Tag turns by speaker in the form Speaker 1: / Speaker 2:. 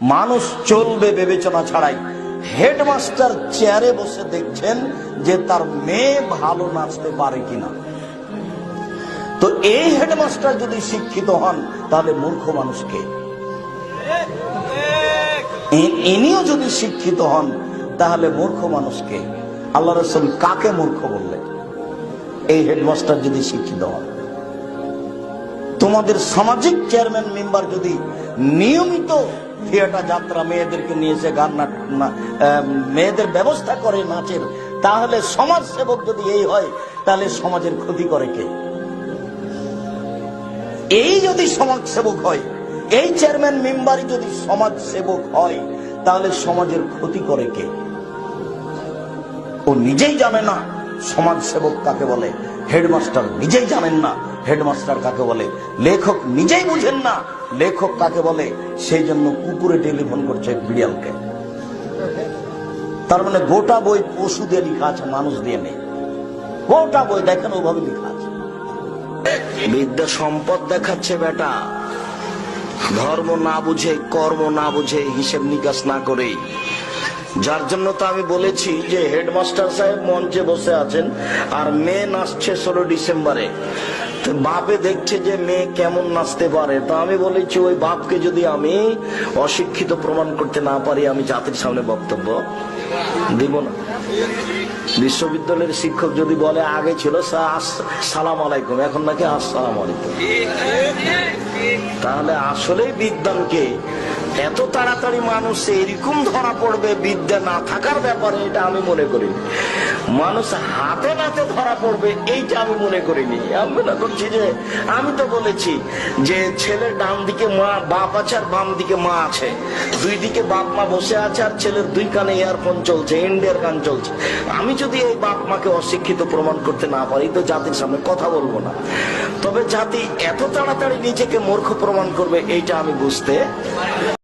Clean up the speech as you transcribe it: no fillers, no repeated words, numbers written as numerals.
Speaker 1: মানুষ চলবে বিবেচনা ছাড়াই। হেডমাস্টার চেয়ারে বসে দেখছেন যে তার মেয়ে ভালো নাচতে পারে কিনা। তো এই হেডমাস্টার যদি শিক্ষিত হন তাহলে মূর্খ মানুষকে, ইনিও যদি শিক্ষিত হন তাহলে মূর্খ মানুষকে আল্লাহ রাসূল কাকে মূর্খ বললেন? এই হেডমাস্টার যদি শিক্ষিত হন। তোমাদের সামাজিক চেয়ারম্যান মেম্বার যদি নিয়মিত থিয়েটার যাত্রা মেয়েদেরকে নিয়েছে গান মেয়েদের ব্যবস্থা করে নাচের, তাহলে সমাজ সেবক যদি এই হয় তাহলে সমাজের ক্ষতি করে কে? এই যদি সমাজ সেবক হয়, এই চেয়ারম্যান মেম্বারই যদি সমাজ সেবক হয় তাহলে সমাজের ক্ষতি করে কে? ও নিজেই জানে না সমাজ সেবক কাকে বলে, হেডমাস্টার নিজেই জানেন না হেডমাস্টার কাকে বলে, লেখক নিজেই বুঝেন না লেখক কাকে বলে, সেই জন্য কুকুরে টেলিফোন করছে বিড়ালকে। তার মানে গোটা বই পশু দিয়ে লেখা আছে, মানুষ দিয়ে নেই। গোটা বই দেখেন ওভাবে লেখা আছে। বিদ্যা সম্পদ দেখাচ্ছে বেটা, ধর্ম না বুঝে, কর্ম না বুঝে, হিসেব নিকাশ না করেই। যার জন্য তো আমি বলেছি যে হেডমাস্টার সাহেব মঞ্চে বসে আছেন আর মেয়ে নাচছে 16 ডিসেম্বরে, তো বাপে দেখছে যে মেয়ে কেমন নাচতে পারে। তো আমি বলেছি ওই বাপকে যদি আমি অশিক্ষিত প্রমাণ করতে না পারি, আমি জাতির সামনে বক্তব্য দিব না। বিশ্ববিদ্যালয়ের শিক্ষক যদি বলে আগে ছিল সালাম আলাইকুম, এখন নাকি আসসালাম আলাইকুম, তাহলে আসলেই বিদ্যানকে এত তাড়াতাড়ি মানুষ এরকম ধরা পড়বে বিদ্যা না থাকার ব্যাপারে, এটা আমি মনে করি। মানুষ হাতে নাতে ধরা পড়বে এইটা আমি মনে করিনি। আমি মনে করছি যে আমি তো বলেছি যে ছেলের ডান দিকে মা বাপ আছে আর বাম দিকে মা আছে, দুই দিকে বাপ মা বসে আছে আর ছেলের দুই কানে ইয়ারফোন চলছে, ইন্ডিয়ার গান চলছে। আমি যদি এই বাপ মাকে অশিক্ষিত প্রমাণ করতে না পারি তো জাতির সামনে কথা বলবো না। তবে জাতি এত তাড়াতাড়ি নিজেকে মূর্খ প্রমাণ করবে এইটা আমি বুঝতে